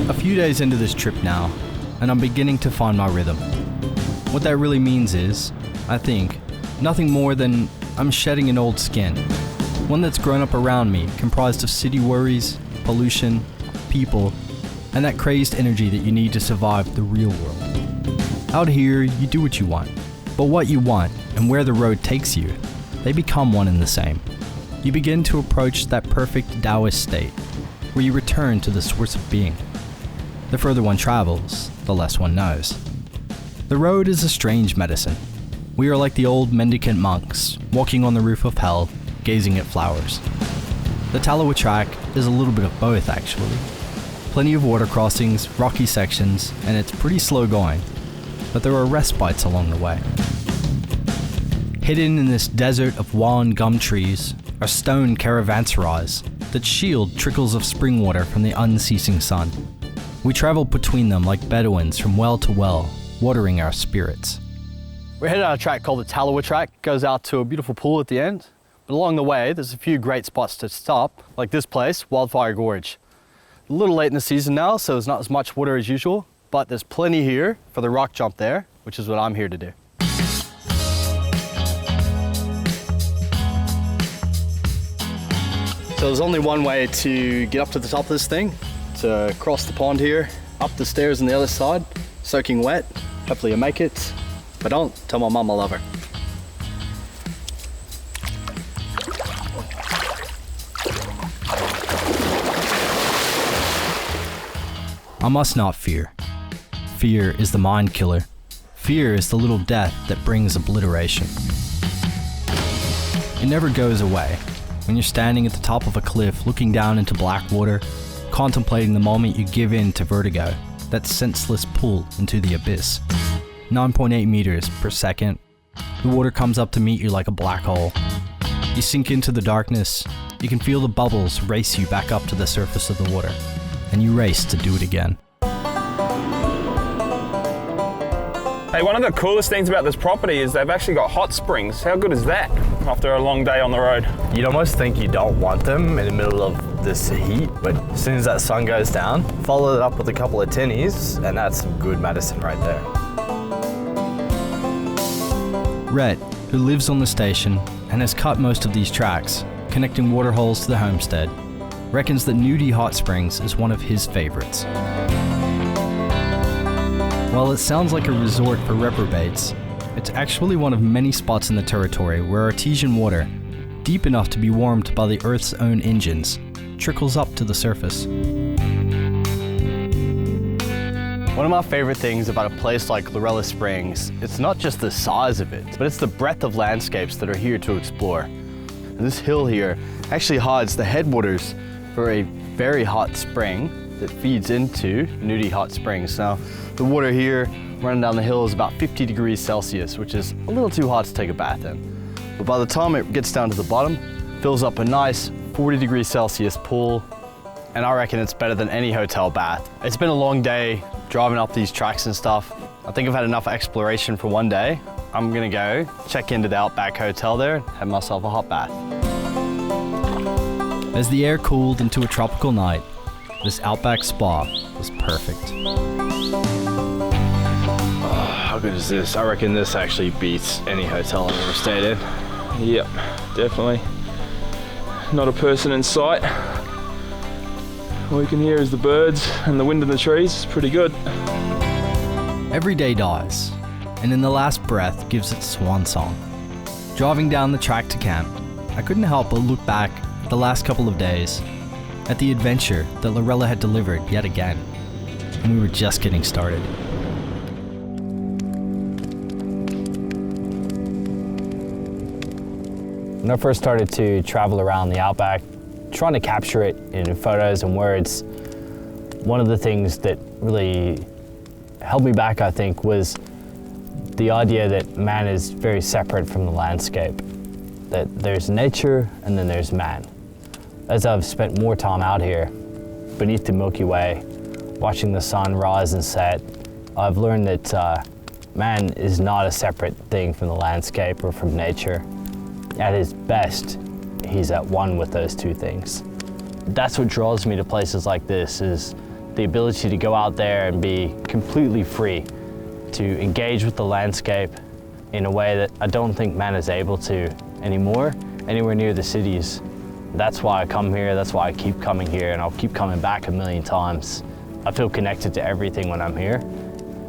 A few days into this trip now, and I'm beginning to find my rhythm. What that really means is, I think, nothing more than I'm shedding an old skin. One that's grown up around me, comprised of city worries, pollution, people, and that crazed energy that you need to survive the real world. Out here, you do what you want, but what you want and where the road takes you, they become one and the same. You begin to approach that perfect Taoist state, where you return to the source of being. The further one travels, the less one knows. The road is a strange medicine. We are like the old mendicant monks, walking on the roof of hell, gazing at flowers. The Talowa track is a little bit of both, actually. Plenty of water crossings, rocky sections, and it's pretty slow going, but there are respites along the way. Hidden in this desert of wah and gum trees are stone caravanserais that shield trickles of spring water from the unceasing sun. We travel between them like Bedouins from well to well, watering our spirits. We're headed on a track called the Talowa track. It goes out to a beautiful pool at the end. But along the way, there's a few great spots to stop, like this place, Wildfire Gorge. A little late in the season now, so there's not as much water as usual, but there's plenty here for the rock jump there, which is what I'm here to do. So there's only one way to get up to the top of this thing, to cross the pond here, up the stairs on the other side, soaking wet. Hopefully you make it. If I don't, tell my mom I love her. I must not fear. Fear is the mind killer. Fear is the little death that brings obliteration. It never goes away. When you're standing at the top of a cliff looking down into black water, contemplating the moment you give in to vertigo, that senseless pull into the abyss. 9.8 meters per second. The water comes up to meet you like a black hole. You sink into the darkness. You can feel the bubbles race you back up to the surface of the water, and you race to do it again. Hey, one of the coolest things about this property is they've actually got hot springs. How good is that after a long day on the road? You'd almost think you don't want them in the middle of this heat, but as soon as that sun goes down, follow it up with a couple of tinnies, and that's some good medicine right there. Rhett, who lives on the station and has cut most of these tracks, connecting water holes to the homestead, reckons that Nudie Hot Springs is one of his favorites. While it sounds like a resort for reprobates, it's actually one of many spots in the territory where artesian water, deep enough to be warmed by the Earth's own engines, trickles up to the surface. One of my favorite things about a place like Lorella Springs, it's not just the size of it, but it's the breadth of landscapes that are here to explore. And this hill here actually hides the headwaters for a very hot spring that feeds into Nudie Hot Springs. Now, the water here running down the hill is about 50 degrees Celsius, which is a little too hot to take a bath in. But by the time it gets down to the bottom, it fills up a nice 40 degrees Celsius pool, and I reckon it's better than any hotel bath. It's been a long day driving up these tracks and stuff. I think I've had enough exploration for one day. I'm gonna go check into the Outback Hotel there and have myself a hot bath. As the air cooled into a tropical night, this Outback spa was perfect. How good is this? I reckon this actually beats any hotel I've ever stayed in. Yep, definitely. Not a person in sight. All you can hear is the birds and the wind in the trees. It's pretty good. Every day dies, and in the last breath gives its swan song. Driving down the track to camp, I couldn't help but look back at the last couple of days, at the adventure that Lorella had delivered yet again, and we were just getting started. When I first started to travel around the Outback, trying to capture it in photos and words, one of the things that really held me back, I think, was the idea that man is very separate from the landscape, that there's nature and then there's man. As I've spent more time out here, beneath the Milky Way, watching the sun rise and set, I've learned that man is not a separate thing from the landscape or from nature. At his best, he's at one with those two things. That's what draws me to places like this, is the ability to go out there and be completely free, to engage with the landscape in a way that I don't think man is able to anymore, anywhere near the cities. That's why I come here, that's why I keep coming here, and I'll keep coming back a million times. I feel connected to everything when I'm here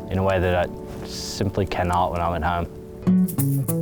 in a way that I simply cannot when I'm at home.